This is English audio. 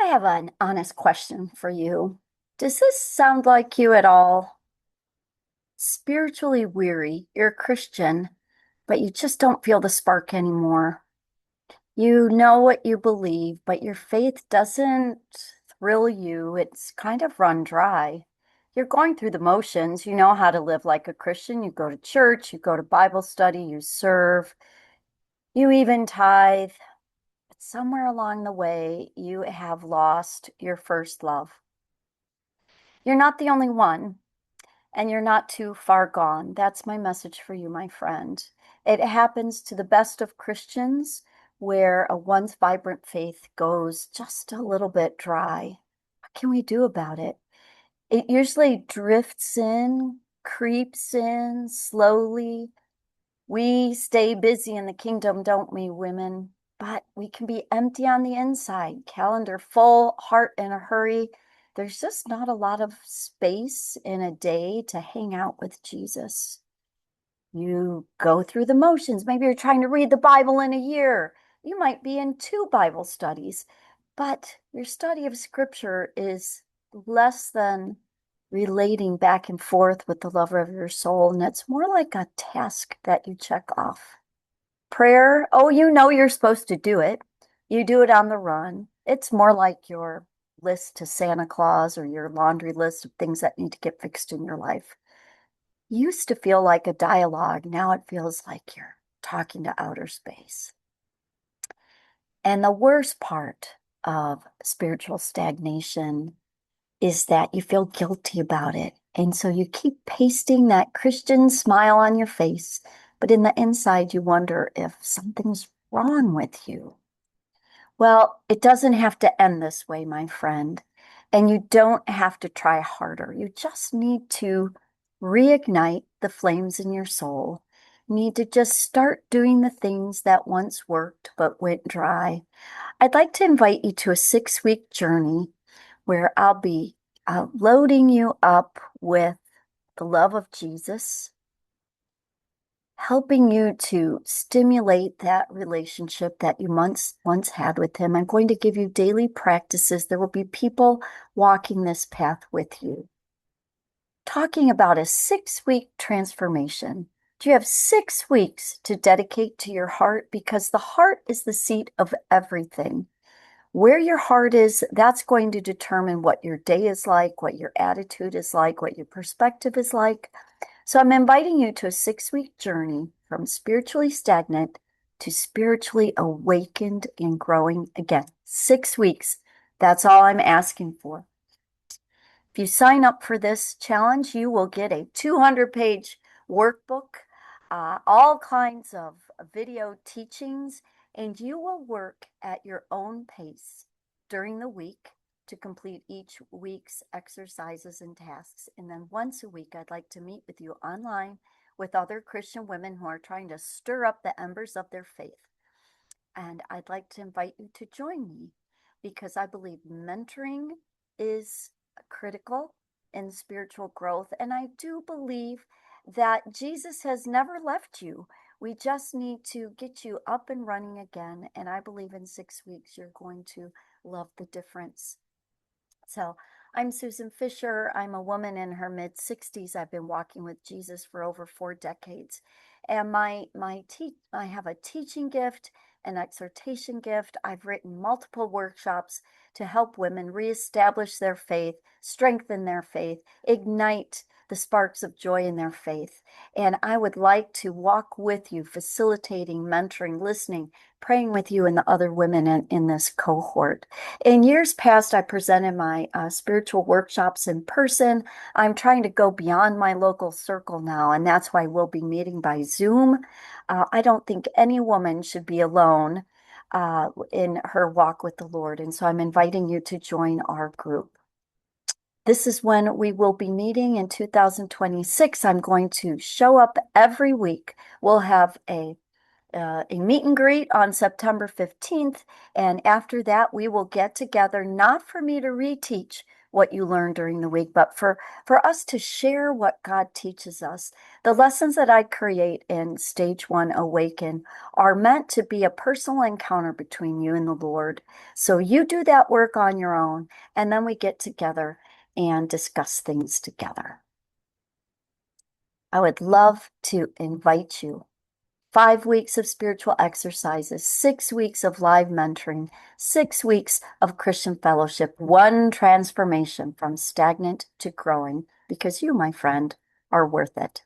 I have an honest question for you. Does this sound like you at all? Spiritually weary, you're a Christian, but you just don't feel the spark anymore. You know what you believe, but your faith doesn't thrill you. It's kind of run dry. You're going through the motions. You know how to live like a Christian. You go to church, you go to Bible study, you serve, you even tithe. But somewhere along the way, you have lost your first love. You're not the only one, and you're not too far gone. That's my message for you, my friend. It happens to the best of Christians where a once vibrant faith goes just a little bit dry. What can we do about it? It usually drifts in, creeps in slowly. We stay busy in the kingdom, don't we, women? But we can be empty on the inside, calendar full, heart in a hurry. There's just not a lot of space in a day to hang out with Jesus. You go through the motions. Maybe you're trying to read the Bible in a year. You might be in 2 Bible studies, but your study of Scripture is less than relating back and forth with the lover of your soul, and it's more like a task that you check off. Prayer, oh, you know you're supposed to do it. You do it on the run. It's more like your list to Santa Claus or your laundry list of things that need to get fixed in your life. Used to feel like a dialogue. Now it feels like you're talking to outer space. And the worst part of spiritual stagnation is that you feel guilty about it. And so you keep pasting that Christian smile on your face, but in the inside, you wonder if something's wrong with you. Well, it doesn't have to end this way, my friend. And you don't have to try harder. You just need to reignite the flames in your soul. You need to just start doing the things that once worked but went dry. I'd like to invite you to a 6-week journey where I'll be loading you up with the love of Jesus, helping you to stimulate that relationship that you once had with him. I'm going to give you daily practices. There will be people walking this path with you. Talking about a 6-week transformation. Do you have 6 weeks to dedicate to your heart? Because the heart is the seat of everything. Where your heart is, that's going to determine what your day is like, what your attitude is like, what your perspective is like. So I'm inviting you to a 6-week journey from spiritually stagnant to spiritually awakened and growing again. 6 weeks. That's all I'm asking for. If you sign up for this challenge, you will get a 200-page workbook, all kinds of video teachings, and you will work at your own pace during the week to complete each week's exercises and tasks. And then once a week, I'd like to meet with you online with other Christian women who are trying to stir up the embers of their faith. And I'd like to invite you to join me because I believe mentoring is critical in spiritual growth. And I do believe that Jesus has never left you. We just need to get you up and running again. And I believe in 6 weeks, you're going to love the difference. So I'm Susan Fischer. I'm a woman in her mid-60s. I've been walking with Jesus for over 4 decades. And I have a teaching gift, an exhortation gift. I've written multiple workshops to help women reestablish their faith, strengthen their faith, ignite the sparks of joy in their faith. And I would like to walk with you, facilitating, mentoring, listening, praying with you and the other women in this cohort. In years past, I presented my spiritual workshops in person. I'm trying to go beyond my local circle now, and that's why we'll be meeting by Zoom. I don't think any woman should be alone in her walk with the Lord, and so I'm inviting you to join our group. This is when we will be meeting in 2026. I'm going to show up every week. We'll have a meet and greet on September 15th. And after that, we will get together, not for me to reteach. what you learned during the week, but for us to share what God teaches us. The lessons that I create in stage 1 Awaken are meant to be a personal encounter between you and the Lord. So you do that work on your own, and then we get together and discuss things together. I would love to invite you. 5 weeks of spiritual exercises, 6 weeks of live mentoring, 6 weeks of Christian fellowship, one transformation from stagnant to growing, because you, my friend, are worth it.